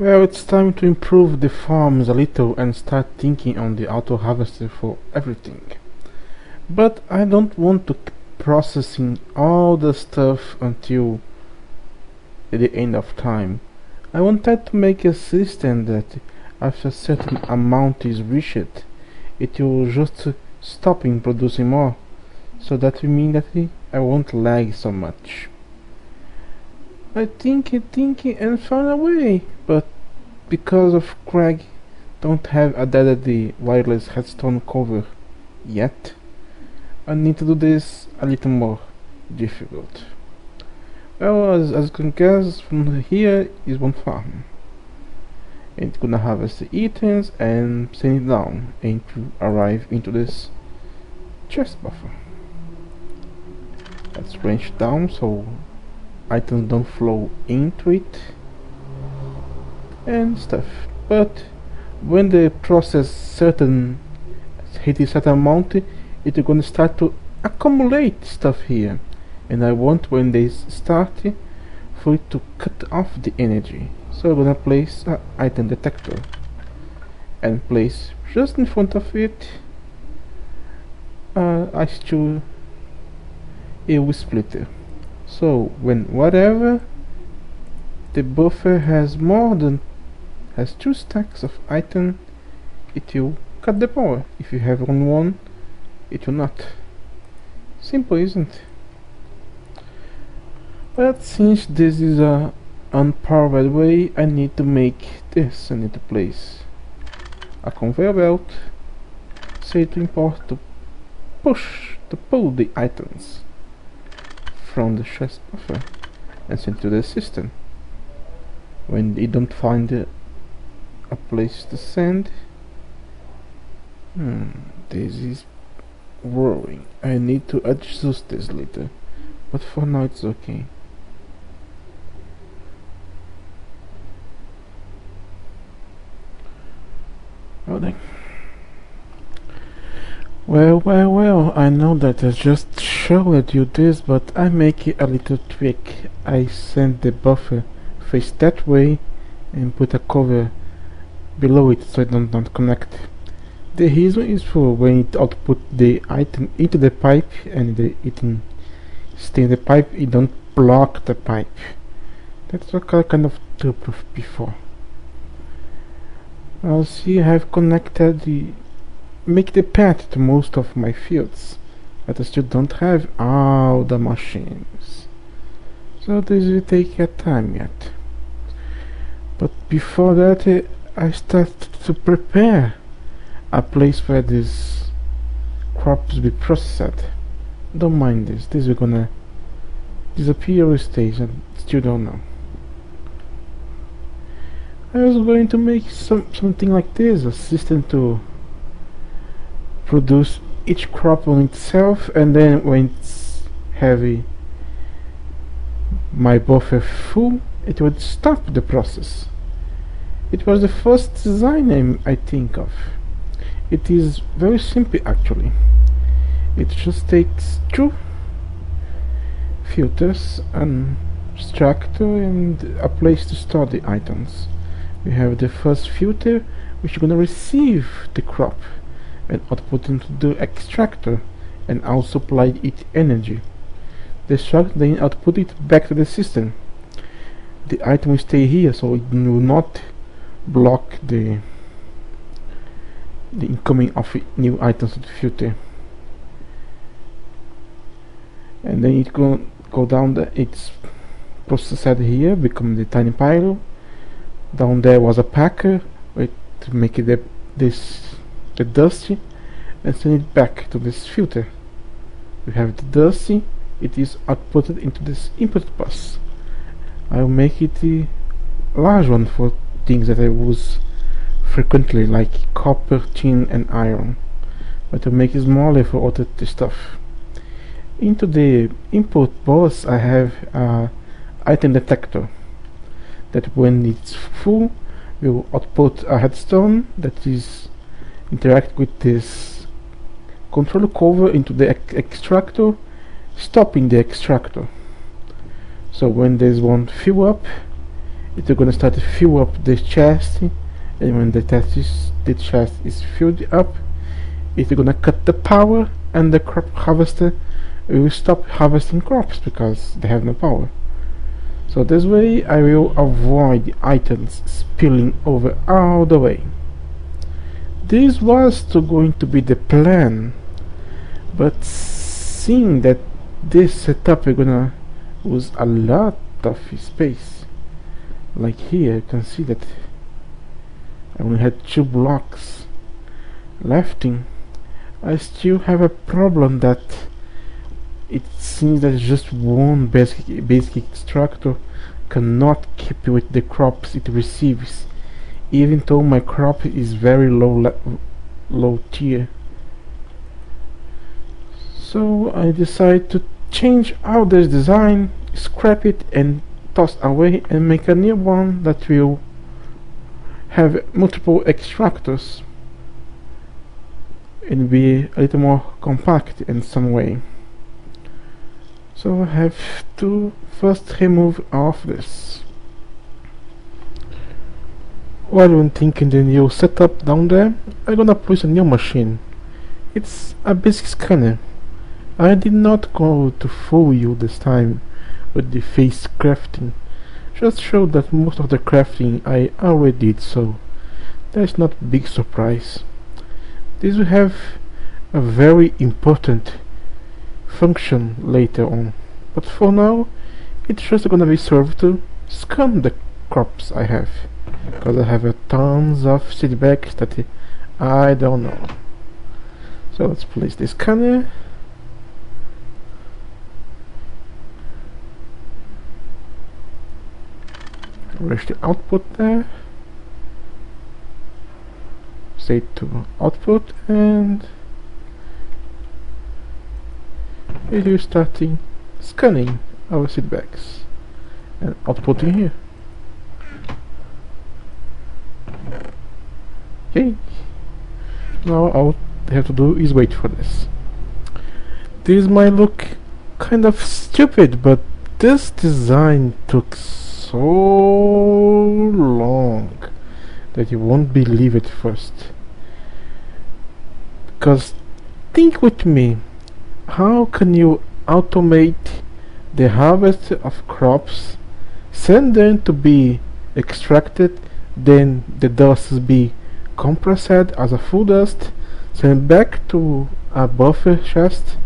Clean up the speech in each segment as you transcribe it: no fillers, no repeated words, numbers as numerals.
Well, it's time to improve the farms a little and start thinking on the auto harvester for everything. But I don't want to keep processing all the stuff until the end of time. I wanted to make a system that after a certain amount is reached, it will just stop in producing more, so that will mean that I won't lag so much. I think and found a way, but because of Craig don't have added the wireless headstone cover yet, I need to do this a little more difficult. Well, as you can guess, from here is one farm. And it's gonna harvest the items and send it down and to arrive into this chest buffer. Let's wrench down so items don't flow into it and stuff. But when the process hit a certain amount, it's gonna start to accumulate stuff here, and I want when they start for it to cut off the energy. So I'm gonna place an item detector and place just in front of it a splitter. So when whatever the buffer has has 2 stacks of item, it will cut the power. If you have only one, it will not. Simple, isn't it? But since this is a unpowered way, I need to make this. I need to place a conveyor belt, say to import to pull the items from the chest buffer and send to the system. When they don't find a place to send, this is worrying. I need to adjust this later, but for now it's okay. Oh dang. Well, I know that I just showed you this, but I make it a little trick. I send the buffer face that way and put a cover below it so it don't connect. The reason is for when it output the item into the pipe and the item stay in the pipe, it don't block the pipe. That's what I kind of took before. I'll see I have connected make the path to most of my fields, but I still don't have all the machines. So this will take a time yet. But before that, I start to prepare a place where these crops be processed. Don't mind this. This is gonna disappear or stay. I still don't know. I was going to make something like this, a system to produce each crop on itself, and then when it's heavy, my buffer full, it would stop the process. It was the first design I think of. It is very simple actually. It just takes 2 filters, an extractor, and a place to store the items. We have the first filter, which is going to receive the crop and output into the extractor and also supply it energy. The extractor then output it back to the system. The item will stay here, so it will not block the incoming of new items to the filter. And then it go down it's processed here, become the tiny pile. Down there was a packer to make it the dusty and send it back to this filter. We have the dusty, it is outputted into this input bus. I'll make it a large one for things that I use frequently, like copper, tin and iron, but I'll make it smaller for other stuff. Into the input bus I have an item detector that when it's full will output a headstone that is interact with this controller cover into the extractor, stopping the extractor. So when this one fill up, it's gonna start to fill up the chest, and when the chest is filled up, it's gonna cut the power, and the crop harvester will stop harvesting crops because they have no power. So this way I will avoid the items spilling over all the way. This was going to be the plan, but seeing that this setup is gonna use a lot of space, like here you can see that I only had 2 blocks left. I still have a problem that it seems that just one basic extractor cannot keep with the crops it receives, even though my crop is very low tier. So I decided to change out this design, scrap it and toss away, and make a new one that will have multiple extractors and be a little more compact in some way. So I have to first remove all of this. While I'm thinking the new setup down there, I'm gonna place a new machine. It's a basic scanner. I did not go to fool you this time with the face crafting. Just show that most of the crafting I already did, so that's not a big surprise. This will have a very important function later on, but for now it's just gonna be served to scan the crops I have, because I have tons of seed bags that I don't know. So let's place the scanner. Where's the output there? Say to output, and it is starting scanning our seed bags and outputting here. Okay, now all I have to do is wait for this. This might look kind of stupid, but this design took so long that you won't believe it first. Because think with me, how can you automate the harvest of crops, send them to be extracted, then the dust be compressed as a full dust, sent back to a buffer chest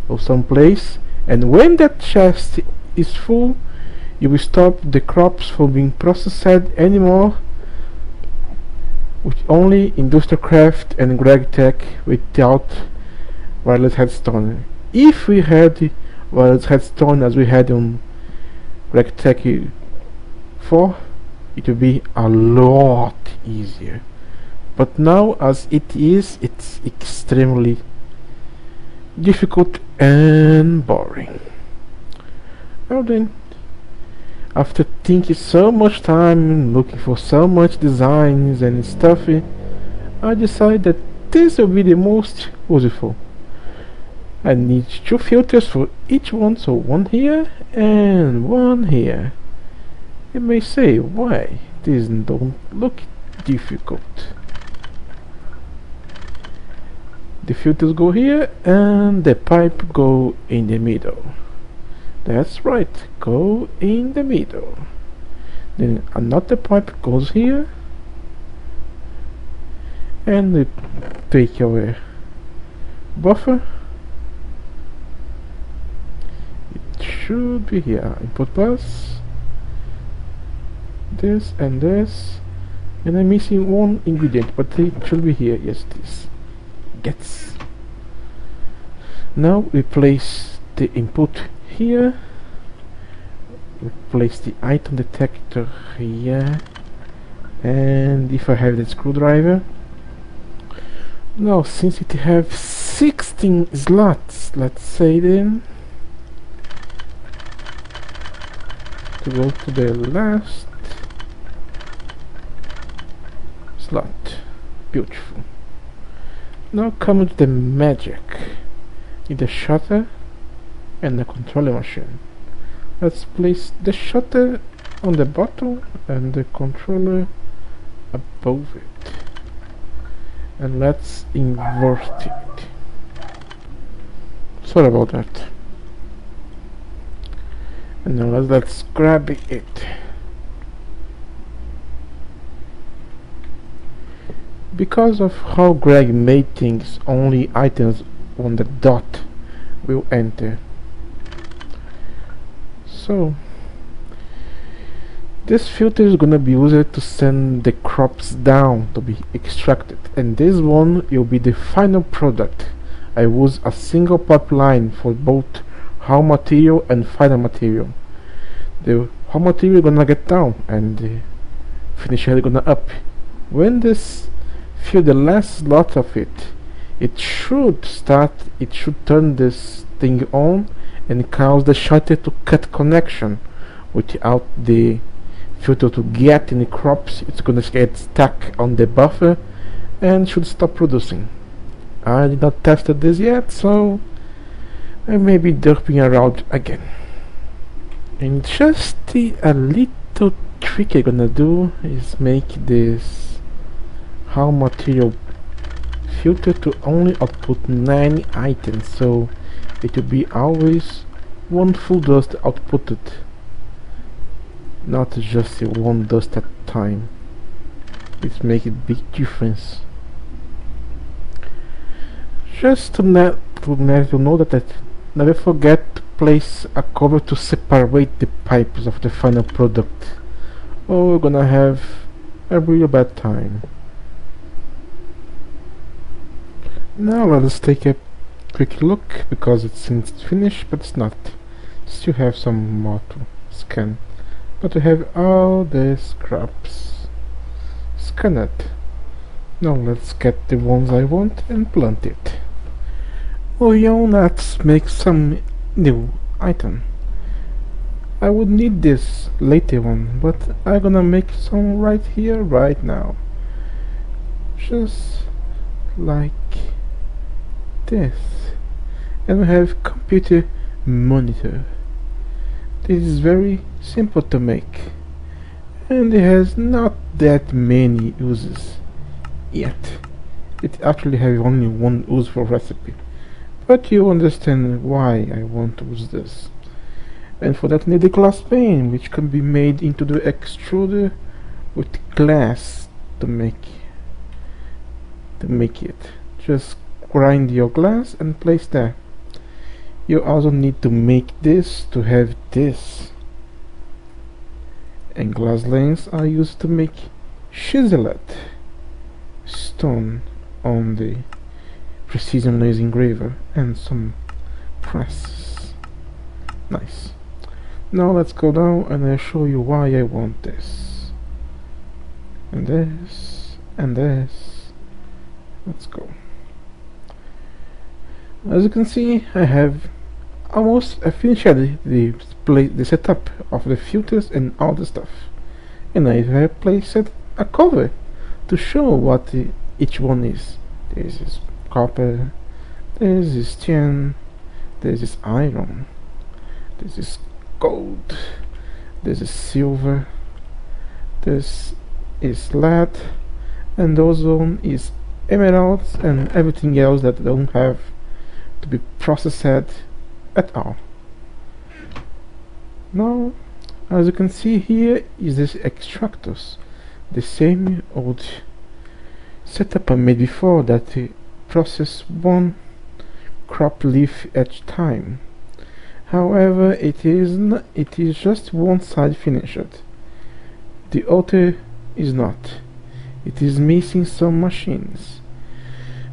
or someplace, and when that chest is full, you will stop the crops from being processed anymore with only industrial craft and Greg Tech without wireless headstone. If we had wireless headstone as we had on Greg Tech 4, it would be a lot easier. But now as it is, it's extremely difficult and boring. Well then, after thinking so much time, looking for so much designs and stuff, I decided that this will be the most useful. I need 2 filters for each one, so one here and one here. You may say, why? These don't look difficult. The filters go here and the pipe go in the middle. That's right, go in the middle. Then another pipe goes here, and we take our buffer. It should be here. Input bus, this and this, and I'm missing one ingredient, but it should be here. Yes, this gets. Now we place the input here, we place the item detector here, and if I have the screwdriver. Now since it have 16 slots, let's say then to go to the last slot. Beautiful. Now comes the magic in the shutter and the controller machine. Let's place the shutter on the bottom and the controller above it. And let's invert it. Sorry about that. And now let's grab it. Because of how Greg made things, only items on the dot will enter. So this filter is gonna be used to send the crops down to be extracted, and this one will be the final product. I use a single pipeline for both raw material and final material. The raw material gonna get down and the finisher gonna up. When this fill the last slot of it, it should turn this thing on and cause the shutter to cut connection. Without the filter to get any crops, it's gonna get stuck on the buffer and should stop producing. I did not test this yet, so I may be derping around again. And just a little trick I'm gonna do is make this raw material filter to only output 9 items, so it will be always one full dust outputted, not just one dust at a time. It makes a big difference. Just to let you know that never forget to place a cover to separate the pipes of the final product, or we're gonna have a real bad time. Now let's take a quick look, because it seems finished, but it's not. Still have some more to scan, but I have all the scraps scanned. Now let's get the ones I want and plant it. Moving on, let's make some new item. I would need this later one, but I'm gonna make some right here, right now. Just like this. And we have computer monitor. This is very simple to make, and it has not that many uses yet. It actually has only one use for recipe, but you understand why I want to use this. And for that, need a glass pane, which can be made into the extruder with glass to make it. Just grind your glass and place there. You also need to make this to have this. And glass lens are used to make chiseled stone on the precision laser engraver and some presses. Nice. Now let's go down and I'll show you why I want this. And this. And this. Let's go. As you can see, I have almost finished the setup of the filters and all the stuff. And I have placed a cover to show what each one is. This is copper, this is tin, this is iron, this is gold, this is silver, this is lead, and those one is emeralds and everything else that don't have to be processed at all. Now, as you can see here is this extractors, the same old setup I made before, that process one crop leaf at a time. However, it is just one side finished. The other is not. It is missing some machines.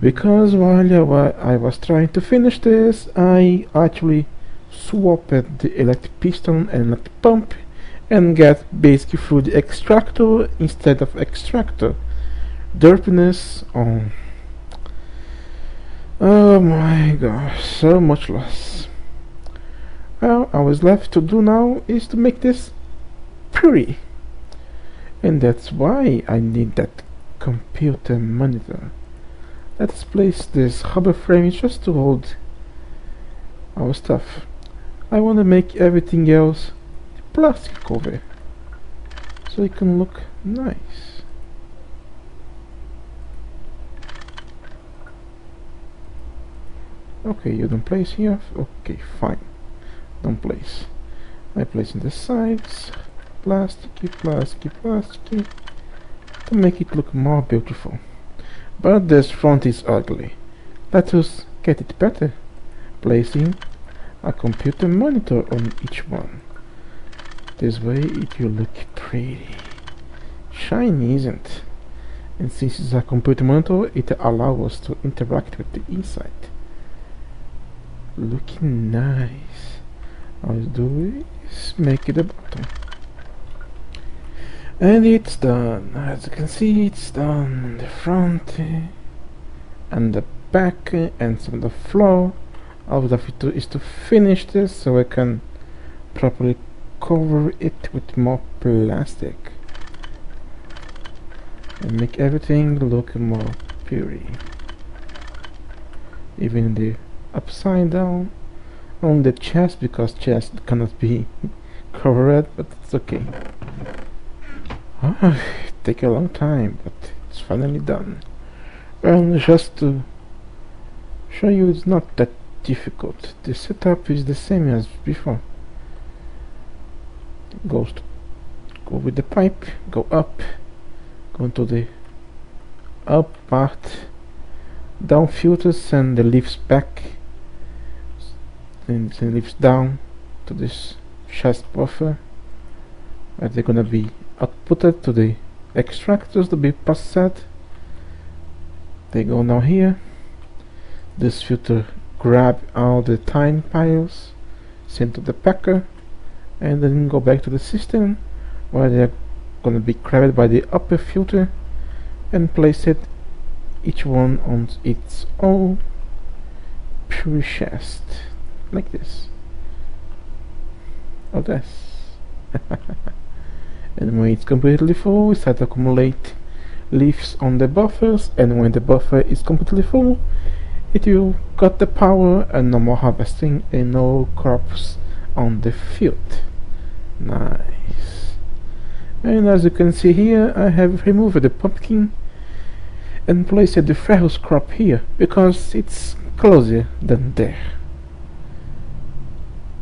Because while I was trying to finish this, I actually swapped the electric piston and electric pump and get basically through the extractor instead of extractor. Derpiness on. Oh my gosh, so much loss. Well, all was left to do now is to make this pretty. And that's why I need that computer monitor. Let's place this rubber frame just to hold our stuff. I want to make everything else plastic cover. so it can look nice. Okay, you don't place here. Okay, fine. Don't place. I place in the sides. Plasticky, plasticky, plasticky, to make it look more beautiful. But this front is ugly. Let us get it better. Placing a computer monitor on each one. This way it will look pretty. Shiny, isn't it? And since it's a computer monitor, it allows us to interact with the inside. Looking nice. All I do is make it a bottom. And it's done. As you can see, it's done. The front and the back and some of the floor. All we have to do is to finish this so I can properly cover it with more plastic and make everything look more pretty. Even the upside down on the chest, because chest cannot be covered, but it's okay. It take a long time, but it's finally done. And just to show you, it's not that difficult. The setup is the same as before. Go with the pipe, go up, go into the up part, down filters, and the leaves back, and the leaves down to this chest buffer, where they're gonna be outputted to the extractors to be processed. They go now here. This filter grab all the tiny piles, send to the packer, and then go back to the system where they're gonna be grabbed by the upper filter and place it each one on its own pure chest, like this. Oh, this. And when it's completely full, we start to accumulate leaves on the buffers, and when the buffer is completely full, it will cut the power and no more harvesting and no crops on the field. Nice. And as you can see here, I have removed the pumpkin and placed the Ferrous crop here because it's closer than there.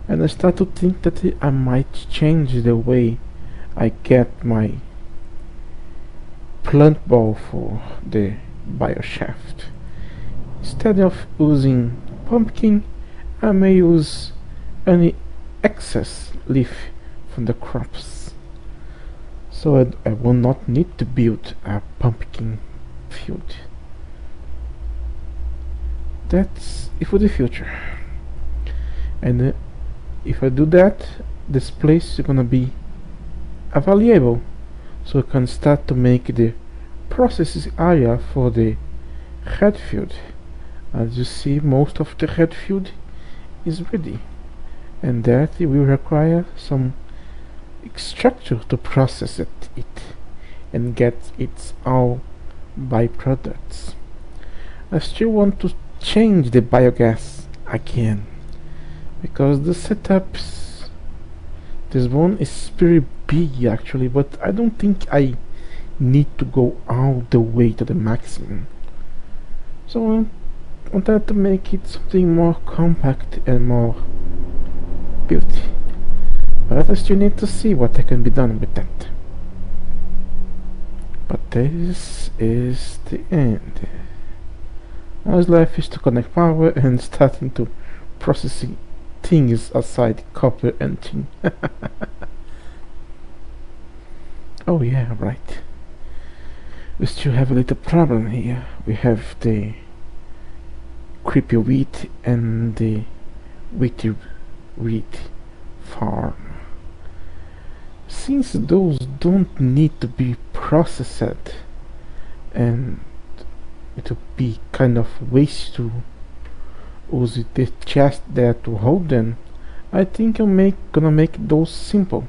And I start to think that I might change the way I get my plant ball for the bioshaft. Instead of using pumpkin, I may use any excess leaf from the crops, so I will not need to build a pumpkin field. That's it for the future. And if I do that, this place is gonna be valuable, so I can start to make the processing area for the red field. As you see, most of the red field is ready, and that will require some extractor to process it and get its all byproducts. I still want to change the biogas again, because the setups, this one is pretty big actually, but I don't think I need to go all the way to the maximum. So I wanted to make it something more compact and more beauty. But I still need to see what can be done with that. But this is the end. What's left is to connect power and starting to processing things aside copper and tin. Oh yeah, right. We still have a little problem here. We have the creepy wheat and the wheaty wheat farm. Since those don't need to be processed, and it would be kind of waste to use the chest there to hold them, I think I'm gonna make those simple.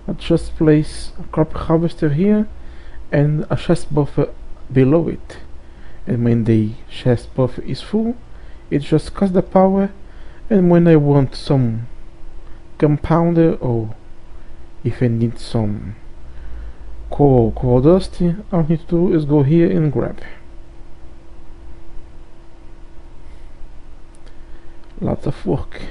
I'll just place a crop harvester here and a chest buffer below it, and when the chest buffer is full, it just cuts the power, and when I want some compounder, or if I need some coal dust. All I need to do is go here and grab. Lots of work.